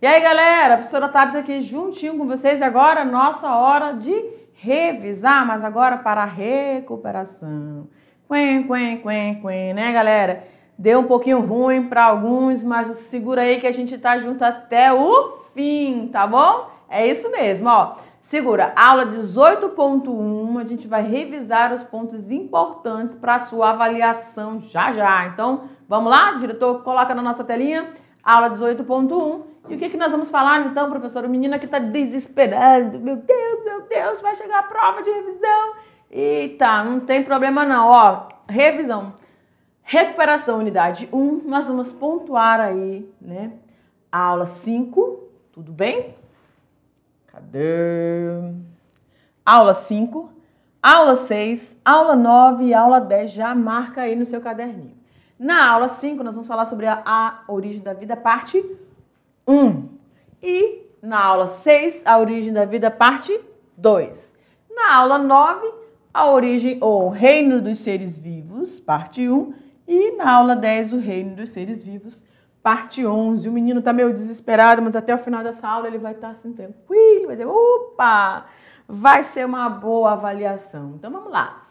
E aí, galera, a professora Tabita aqui juntinho com vocês. E agora, nossa hora de revisar, mas agora para a recuperação. Né, galera? Deu um pouquinho ruim para alguns, mas segura aí que a gente tá junto até o fim, tá bom? É isso mesmo, ó. Segura, aula 18.1, a gente vai revisar os pontos importantes para a sua avaliação já. Então, vamos lá? Diretor, coloca na nossa telinha, aula 18.1. E o que nós vamos falar então, professor? O menino aqui está desesperado. Meu Deus, vai chegar a prova de revisão. Eita, não tem problema não, ó. Revisão. Recuperação, unidade 1. Nós vamos pontuar aí, né? Aula 5, tudo bem? Cadê? Aula 5, aula 6, aula 9 e aula 10. Já marca aí no seu caderninho. Na aula 5, nós vamos falar sobre a origem da vida, parte 1. E na aula 6, a origem da vida, parte 2. Na aula 9, a origem ou reino dos seres vivos, parte 1. E na aula 10, o reino dos seres vivos, parte 11. O menino tá meio desesperado, mas até o final dessa aula ele vai estar assim tranquilo, vai dizer, opa, vai ser uma boa avaliação. Então vamos lá.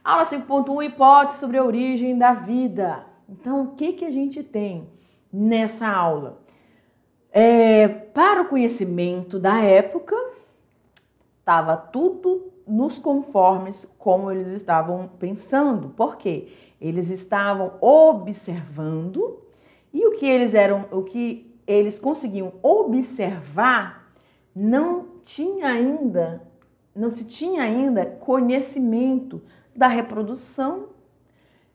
Aula 5.1, hipótese sobre a origem da vida. Então o que a gente tem nessa aula? Para o conhecimento da época, estava tudo nos conformes como eles estavam pensando. Por quê? Eles estavam observando e o que eles conseguiam observar não se tinha ainda conhecimento da reprodução,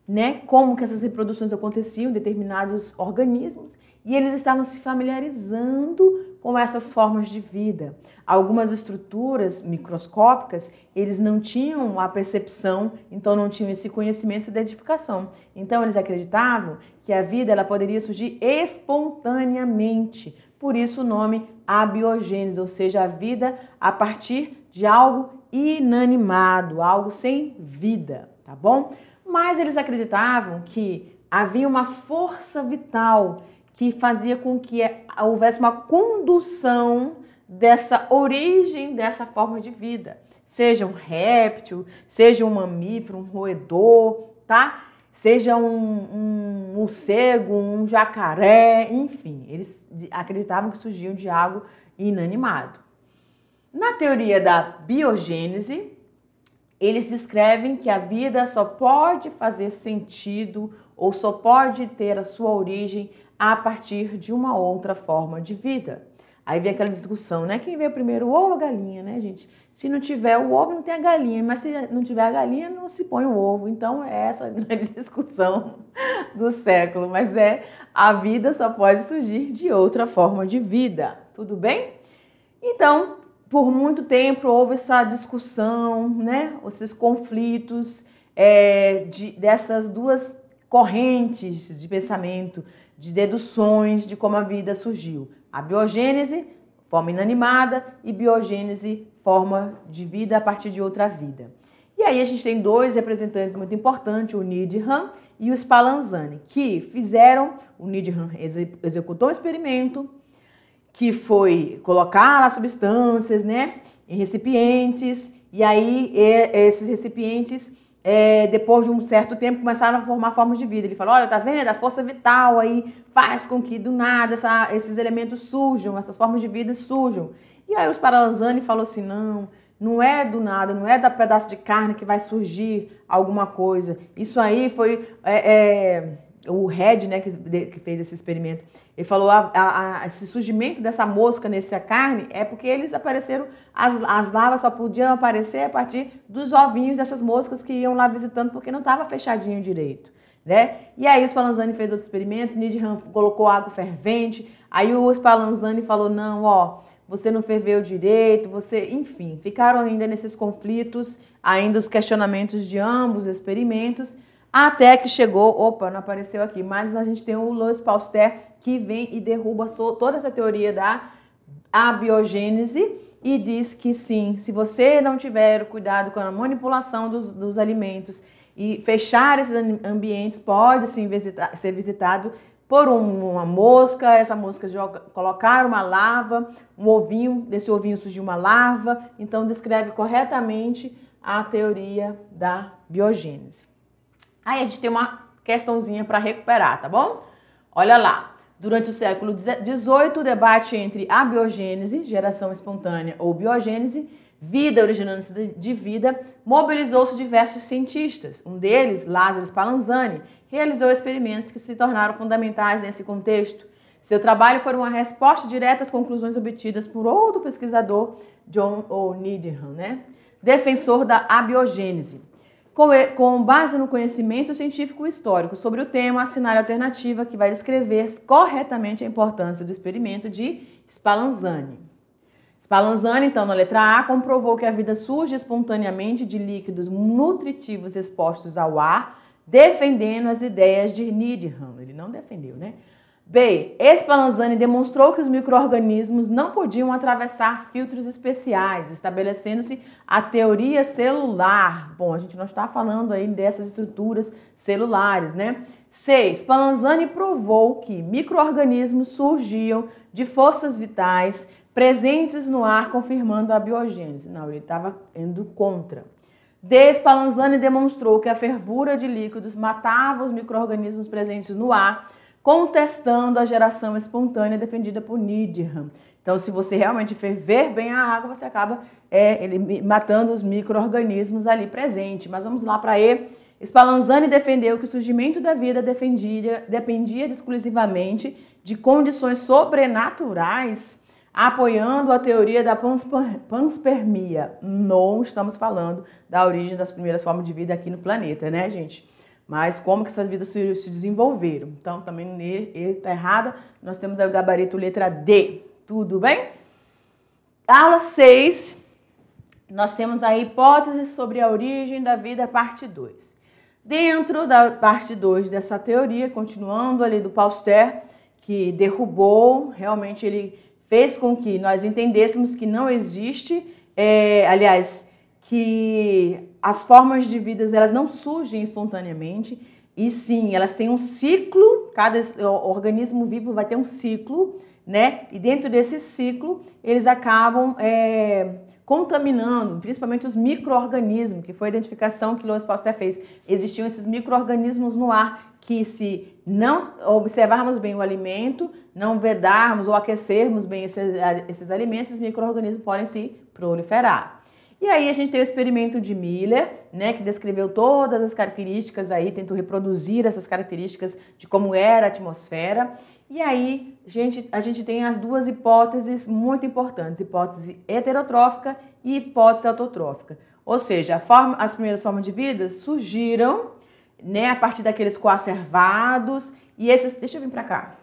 né? Como que essas reproduções aconteciam em determinados organismos, e eles estavam se familiarizando com essas formas de vida. Algumas estruturas microscópicas, eles não tinham a percepção, então não tinham esse conhecimento, essa identificação. Então eles acreditavam que a vida ela poderia surgir espontaneamente. Por isso o nome abiogênese, ou seja, a vida a partir de algo inanimado, algo sem vida, tá bom? Mas eles acreditavam que havia uma força vital que fazia com que houvesse uma condução dessa origem, dessa forma de vida. Seja um réptil, seja um mamífero, um roedor, tá? Seja um morcego, um jacaré, enfim. Eles acreditavam que surgiam de algo inanimado. Na teoria da biogênese, eles descrevem que a vida só pode fazer sentido ou só pode ter a sua origem a partir de uma outra forma de vida. Aí vem aquela discussão, né? Quem veio primeiro, o ovo ou a galinha, né, gente? Se não tiver o ovo, não tem a galinha. Mas se não tiver a galinha, não se põe o ovo. Então, é essa a grande discussão do século. Mas a vida só pode surgir de outra forma de vida. Tudo bem? Então, por muito tempo houve essa discussão, né? Esses conflitos dessas duas correntes de pensamento, de deduções de como a vida surgiu. A biogênese, forma inanimada, e biogênese, forma de vida a partir de outra vida. E aí a gente tem dois representantes muito importantes, o Needham e o Spallanzani, que fizeram, o Needham executou um experimento, que foi colocar as substâncias, né, em recipientes, e aí esses recipientes, depois de um certo tempo, começaram a formar formas de vida. Ele falou, olha, tá vendo? A força vital aí faz com que do nada esses elementos surjam, essas formas de vida surjam. E aí o Spallanzani falou assim, não é do nada, não é da pedaço de carne que vai surgir alguma coisa. Isso aí foi o Red, né, que fez esse experimento. Ele falou, esse surgimento dessa mosca nessa carne é porque eles apareceram, as larvas só podiam aparecer a partir dos ovinhos dessas moscas que iam lá visitando, porque não estava fechadinho direito, né? E aí o Spallanzani fez outro experimento, Needham colocou água fervente, aí o Spallanzani falou, não, ó, você não ferveu direito, enfim, ficaram ainda nesses conflitos, ainda os questionamentos de ambos os experimentos, até que chegou, opa, não apareceu aqui, mas a gente tem o Louis Pasteur que vem e derruba toda essa teoria da abiogênese e diz que sim, se você não tiver cuidado com a manipulação dos alimentos e fechar esses ambientes, pode sim ser visitado por uma mosca, essa mosca colocaram uma larva, um ovinho, desse ovinho surgiu uma larva, então descreve corretamente a teoria da biogênese. Aí a gente tem uma questãozinha para recuperar, tá bom? Olha lá, durante o século XVIII, o debate entre a biogênese, geração espontânea ou biogênese, vida originando-se de vida, mobilizou-se diversos cientistas. Um deles, Lázaro Spallanzani, realizou experimentos que se tornaram fundamentais nesse contexto. Seu trabalho foi uma resposta direta às conclusões obtidas por outro pesquisador, John O. Needham, né? Defensor da abiogênese. Com base no conhecimento científico e histórico sobre o tema, assinale a alternativa que vai descrever corretamente a importância do experimento de Spallanzani. Spallanzani, então, na letra A, comprovou que a vida surge espontaneamente de líquidos nutritivos expostos ao ar, defendendo as ideias de Needham. Ele não defendeu, né? B. Spallanzani demonstrou que os micro-organismos não podiam atravessar filtros especiais, estabelecendo-se a teoria celular. Bom, a gente não está falando aí dessas estruturas celulares, né? C. Spallanzani provou que micro-organismos surgiam de forças vitais presentes no ar, confirmando a biogênese. Não, ele estava indo contra. D. Spallanzani demonstrou que a fervura de líquidos matava os micro-organismos presentes no ar, contestando a geração espontânea defendida por Needham. Então, se você realmente ferver bem a água, você acaba matando os micro-organismos ali presentes. Mas vamos lá para E. Spallanzani defendeu que o surgimento da vida dependia exclusivamente de condições sobrenaturais, apoiando a teoria da panspermia. Não estamos falando da origem das primeiras formas de vida aqui no planeta, né, gente? Mas como que essas vidas se desenvolveram. Então, também ele está errada. Nós temos aí o gabarito letra D. Tudo bem? Aula 6. Nós temos a hipótese sobre a origem da vida, parte 2. Dentro da parte 2 dessa teoria, continuando ali do Pasteur, que derrubou, realmente ele fez com que nós entendêssemos que não existe, que as formas de vida elas não surgem espontaneamente, e sim, elas têm um ciclo, cada organismo vivo vai ter um ciclo, né? E dentro desse ciclo, eles acabam contaminando, principalmente os micro-organismos, que foi a identificação que Louis Pasteur fez. Existiam esses micro-organismos no ar que, se não observarmos bem o alimento, não vedarmos ou aquecermos bem esses alimentos, esses micro-organismos podem se proliferar. E aí a gente tem o experimento de Miller, né, que descreveu todas as características aí, tentou reproduzir essas características de como era a atmosfera. E aí a gente tem as duas hipóteses muito importantes, hipótese heterotrófica e hipótese autotrófica. Ou seja, as primeiras formas de vida surgiram, né, a partir daqueles coacervados, e esses... Deixa eu vir para cá.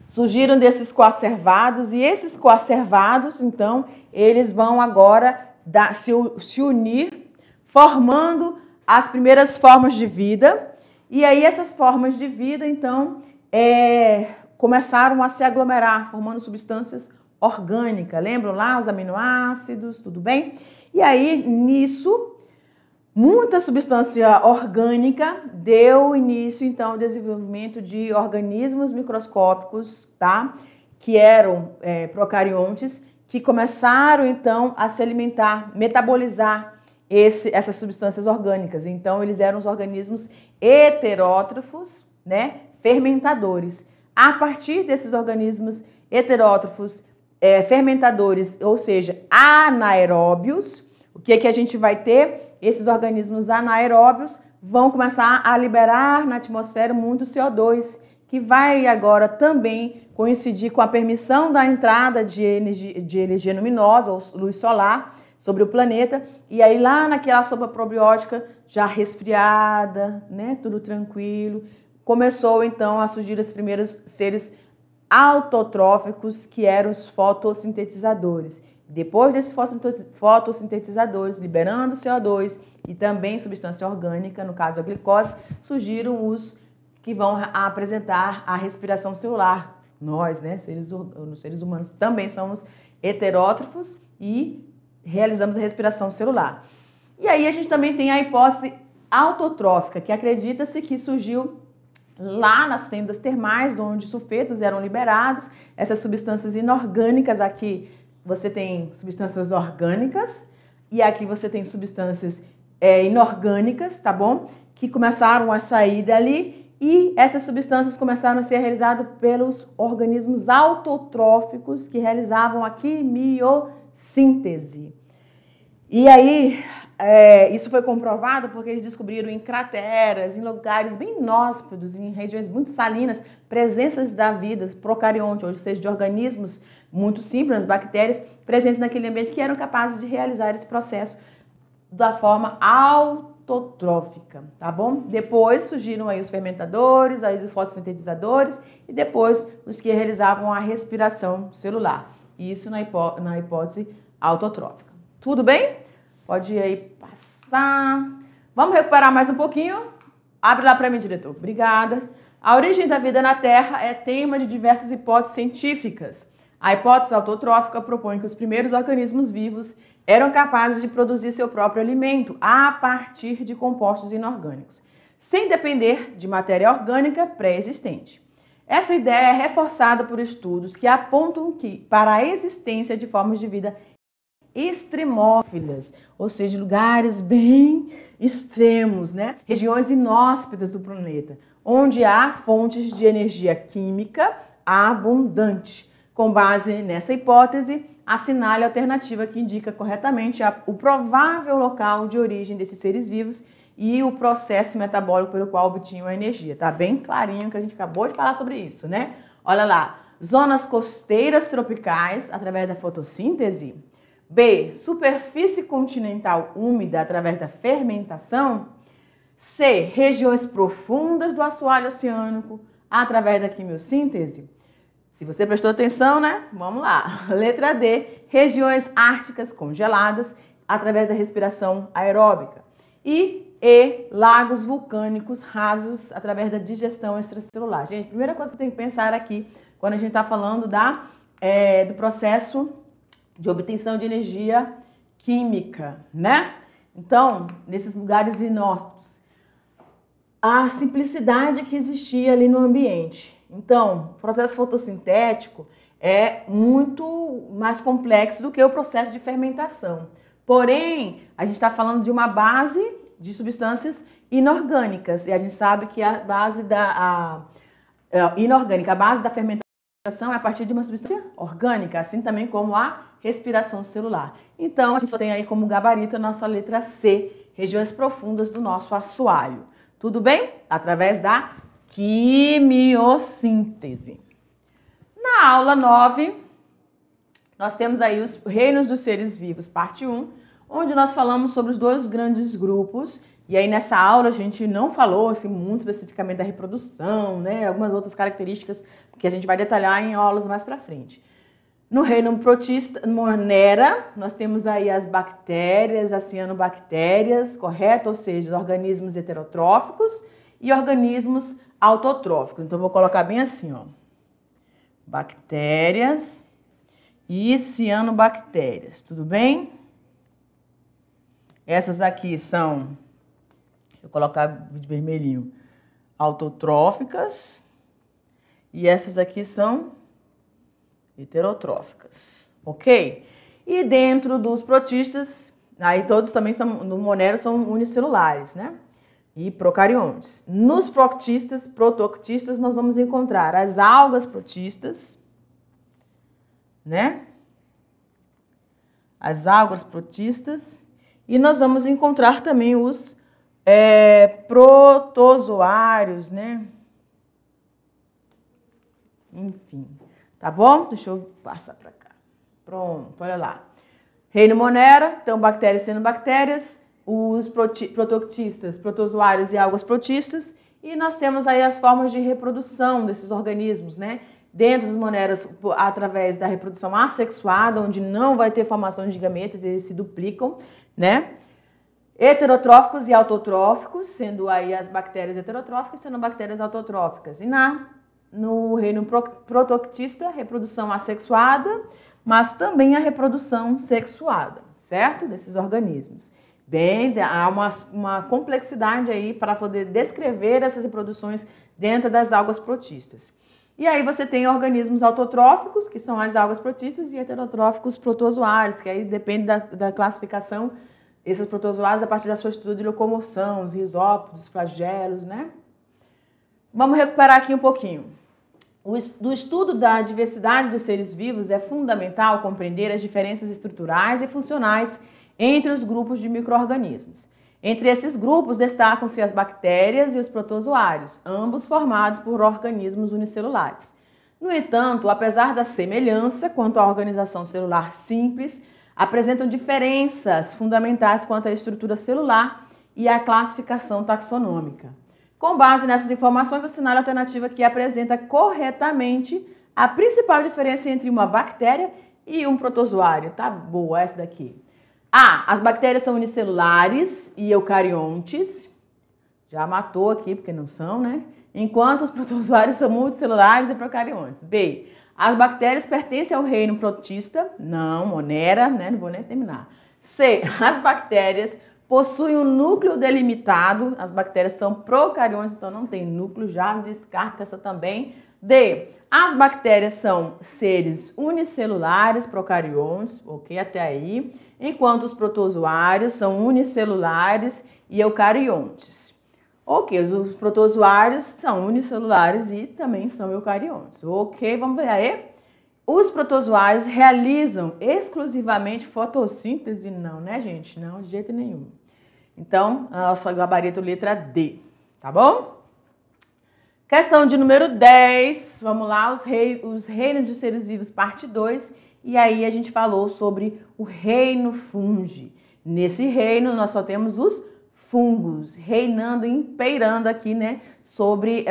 Surgiram desses coacervados, e esses coacervados, então, eles vão agora se unir, formando as primeiras formas de vida. E aí essas formas de vida, então, começaram a se aglomerar, formando substâncias orgânicas. Lembram lá os aminoácidos, tudo bem? E aí, nisso, muita substância orgânica deu início, então, ao desenvolvimento de organismos microscópicos, tá? Que eram procariontes, que começaram, então, a se alimentar, metabolizar essas substâncias orgânicas. Então, eles eram os organismos heterótrofos, né? Fermentadores. A partir desses organismos heterótrofos fermentadores, ou seja, anaeróbios, o que é que a gente vai ter? Esses organismos anaeróbios vão começar a liberar na atmosfera muito CO2, que vai agora também coincidir com a permissão da entrada de energia luminosa, ou luz solar, sobre o planeta. E aí lá naquela sopa probiótica, já resfriada, né, tudo tranquilo, começou então a surgir os primeiros seres autotróficos, que eram os fotossintetizadores. Depois desses fotossintetizadores, liberando CO2 e também substância orgânica, no caso a glicose, surgiram os que vão apresentar a respiração celular. Nós, né, seres humanos, também somos heterótrofos e realizamos a respiração celular. E aí a gente também tem a hipótese autotrófica, que acredita-se que surgiu lá nas fendas termais, onde sulfetos eram liberados, essas substâncias inorgânicas. Aqui você tem substâncias orgânicas e aqui você tem substâncias inorgânicas, tá bom? Que começaram a sair dali e essas substâncias começaram a ser realizadas pelos organismos autotróficos que realizavam a quimiossíntese. E aí, isso foi comprovado porque eles descobriram em crateras, em lugares bem inóspitos, em regiões muito salinas, presenças da vida procarionte, ou seja, de organismos muito simples, as bactérias, presentes naquele ambiente que eram capazes de realizar esse processo da forma autotrófica, tá bom? Depois surgiram aí os fermentadores, aí os fotossintetizadores e depois os que realizavam a respiração celular. Isso na hipótese autotrófica. Tudo bem? Pode ir aí passar. Vamos recuperar mais um pouquinho? Abre lá para mim, diretor. Obrigada. A origem da vida na Terra é tema de diversas hipóteses científicas. A hipótese autotrófica propõe que os primeiros organismos vivos eram capazes de produzir seu próprio alimento a partir de compostos inorgânicos, sem depender de matéria orgânica pré-existente. Essa ideia é reforçada por estudos que apontam que, para a existência de formas de vida extremófilas, ou seja, lugares bem extremos, né? Regiões inóspitas do planeta, onde há fontes de energia química abundante. Com base nessa hipótese, assinale a alternativa que indica corretamente o provável local de origem desses seres vivos e o processo metabólico pelo qual obtinham a energia. Tá bem clarinho que a gente acabou de falar sobre isso, né? Olha lá, zonas costeiras tropicais através da fotossíntese. B, superfície continental úmida através da fermentação. C, regiões profundas do assoalho oceânico através da quimiossíntese. Se você prestou atenção, né? Vamos lá. Letra D, regiões árticas congeladas através da respiração aeróbica. E E, lagos vulcânicos rasos através da digestão extracelular. Gente, a primeira coisa que tem que pensar aqui, quando a gente está falando do processo de obtenção de energia química, né? Então, nesses lugares inóspitos, a simplicidade que existia ali no ambiente. Então, o processo fotossintético é muito mais complexo do que o processo de fermentação. Porém, a gente está falando de uma base de substâncias inorgânicas e a gente sabe que a base inorgânica, a base da fermentação é a partir de uma substância orgânica, assim também como a respiração celular. Então, a gente só tem aí como gabarito a nossa letra C, regiões profundas do nosso assoalho. Tudo bem? Através da quimiossíntese. Na aula 9, nós temos aí os reinos dos seres vivos, parte 1, onde nós falamos sobre os dois grandes grupos. E aí nessa aula a gente não falou assim, muito especificamente da reprodução, né? Algumas outras características que a gente vai detalhar em aulas mais para frente. No reino protista, Monera, nós temos aí as bactérias, as cianobactérias, correto? Ou seja, os organismos heterotróficos e organismos autotróficos. Então, eu vou colocar bem assim, ó. Bactérias e cianobactérias, tudo bem? Essas aqui são, deixa eu colocar de vermelhinho, autotróficas e essas aqui são heterotróficas, ok? E dentro dos protistas, aí todos também estão, no Monero são unicelulares, né? E procariontes. Nos protoctistas, nós vamos encontrar as algas protistas, né? As algas protistas. E nós vamos encontrar também os protozoários, né? Enfim, tá bom? Deixa eu passar para cá. Pronto, olha lá. Reino Monera, então bactérias e cianobactérias, os protoctistas, protozoários e algas protistas. E nós temos aí as formas de reprodução desses organismos, né? Dentro dos moneras, através da reprodução assexuada, onde não vai ter formação de gametas, eles se duplicam, né? Heterotróficos e autotróficos, sendo aí as bactérias heterotróficas, sendo bactérias autotróficas. E no reino protoctista, reprodução assexuada, mas também a reprodução sexuada, certo? Desses organismos. Bem, há uma complexidade aí para poder descrever essas reproduções dentro das algas protistas. E aí você tem organismos autotróficos, que são as algas protistas, e heterotróficos protozoários, que aí depende da classificação, esses protozoários a partir da sua estrutura de locomoção, os risópodos, flagelos, né? Vamos recuperar aqui um pouquinho. Do estudo da diversidade dos seres vivos é fundamental compreender as diferenças estruturais e funcionais entre os grupos de micro-organismos. Entre esses grupos destacam-se as bactérias e os protozoários, ambos formados por organismos unicelulares. No entanto, apesar da semelhança quanto à organização celular simples, apresentam diferenças fundamentais quanto à estrutura celular e à classificação taxonômica. Com base nessas informações, assinale a alternativa que apresenta corretamente a principal diferença entre uma bactéria e um protozoário. Tá boa essa daqui. A. As bactérias são unicelulares e eucariontes. Já matou aqui, porque não são, né? Enquanto os protozoários são multicelulares e procariontes. B. As bactérias pertencem ao reino protista. Não, monera, né? Não vou nem terminar. C. As bactérias possuem um núcleo delimitado. As bactérias são procariontes, então não tem núcleo. Já descarta essa também. D. As bactérias são seres unicelulares, procariontes, ok? Até aí. Enquanto os protozoários são unicelulares e eucariontes. Ok, os protozoários são unicelulares e também são eucariontes. Ok, vamos ver aí. Os protozoários realizam exclusivamente fotossíntese? Não, né, gente? Não, de jeito nenhum. Então, a nossa gabarito letra D, tá bom? Questão de número 10, vamos lá, os reinos de seres vivos, parte 2. E aí a gente falou sobre o reino fungi. Nesse reino nós só temos os fungos reinando, imperando aqui, né, sobre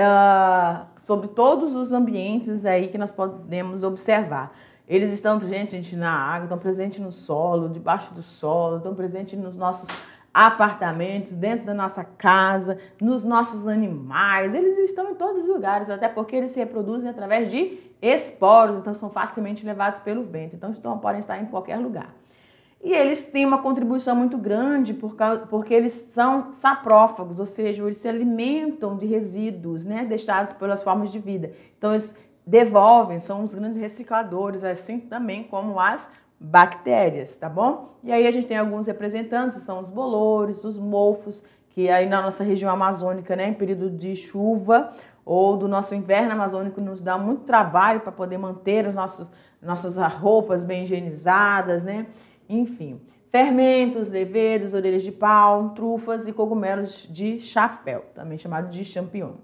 todos os ambientes aí que nós podemos observar. Eles estão presentes, gente, na água, estão presentes no solo, debaixo do solo, estão presentes nos nossos apartamentos, dentro da nossa casa, nos nossos animais. Eles estão em todos os lugares, até porque eles se reproduzem através de esporos, então são facilmente levados pelo vento. Então podem estar em qualquer lugar. E eles têm uma contribuição muito grande porque eles são saprófagos, ou seja, eles se alimentam de resíduos, né, deixados pelas formas de vida. Então eles devolvem, são os grandes recicladores, assim também como as bactérias, tá bom? E aí a gente tem alguns representantes, são os bolores, os mofos, que aí na nossa região amazônica, né, em período de chuva ou do nosso inverno amazônico, nos dá muito trabalho para poder manter nossas roupas bem higienizadas, né? Enfim, fermentos, levedos, orelhas de pau, trufas e cogumelos de chapéu, também chamado de champignon.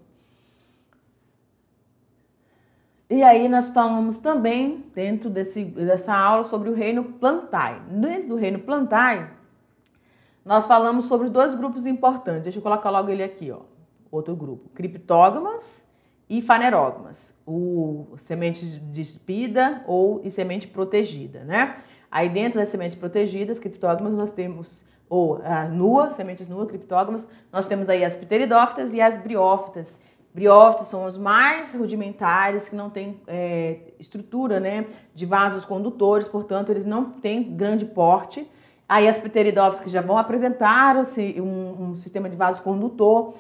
E aí nós falamos também, dentro dessa aula, sobre o reino Plantae. Dentro do reino Plantae, nós falamos sobre dois grupos importantes. Deixa eu colocar logo ele aqui, ó. Outro grupo, criptógamas e fanerógamas. O semente despida e semente protegida, né? Aí dentro das sementes protegidas, criptógamas, nós temos, sementes nuas, criptógamas, nós temos aí as pteridófitas e as briófitas. Briófitas são os mais rudimentares, que não têm estrutura, né, de vasos condutores, portanto, eles não têm grande porte. Aí as pteridófitas que já vão apresentar um sistema de vaso condutor,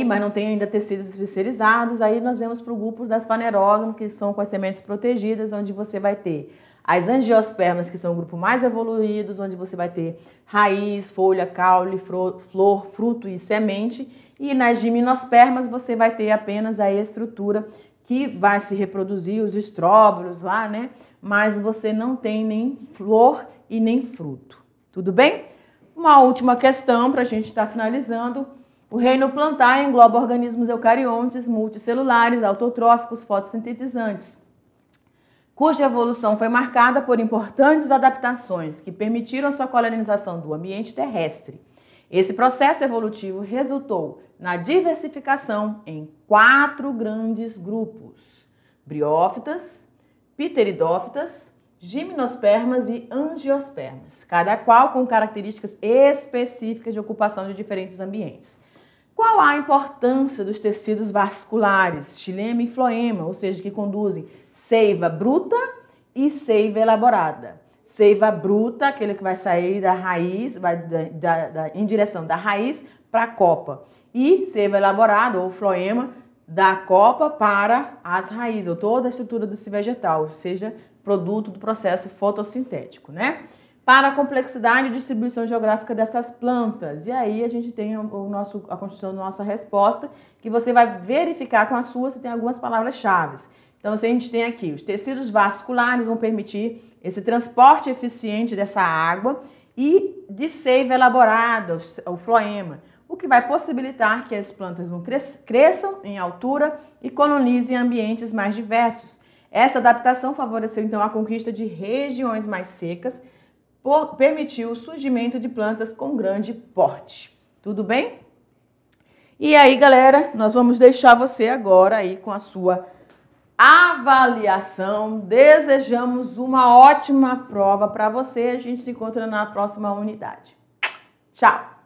mas não tem ainda tecidos especializados. Aí nós vemos para o grupo das fanerógamas, que são com as sementes protegidas, onde você vai ter as angiospermas, que são o grupo mais evoluído, onde você vai ter raiz, folha, caule, flor, fruto e semente. E nas gimnospermas você vai ter apenas a estrutura que vai se reproduzir, os estróbilos lá, né? Mas você não tem nem flor e nem fruto. Tudo bem? Uma última questão para a gente estar finalizando. O reino Plantae engloba organismos eucariontes, multicelulares, autotróficos, fotossintetizantes, cuja evolução foi marcada por importantes adaptações que permitiram sua colonização do ambiente terrestre. Esse processo evolutivo resultou na diversificação em 4 grandes grupos: briófitas, pteridófitas, gimnospermas e angiospermas, cada qual com características específicas de ocupação de diferentes ambientes. Qual a importância dos tecidos vasculares, xilema e floema, ou seja, que conduzem seiva bruta e seiva elaborada? seiva bruta, aquele que vai sair da raiz, vai em direção da raiz para a copa. E seiva elaborada, ou floema, da copa para as raízes, ou toda a estrutura do vegetal, seja produto do processo fotossintético, né? Para a complexidade e distribuição geográfica dessas plantas. E aí a gente tem a construção da nossa resposta, que você vai verificar com a sua se tem algumas palavras-chave. Então, a gente tem aqui, os tecidos vasculares vão permitir esse transporte eficiente dessa água e de seiva elaborada, o floema, o que vai possibilitar que as plantas cresçam em altura e colonizem ambientes mais diversos. Essa adaptação favoreceu, então, a conquista de regiões mais secas, permitiu o surgimento de plantas com grande porte. Tudo bem? E aí, galera, nós vamos deixar você agora aí com a sua avaliação. Desejamos uma ótima prova para você. A gente se encontra na próxima unidade. Tchau!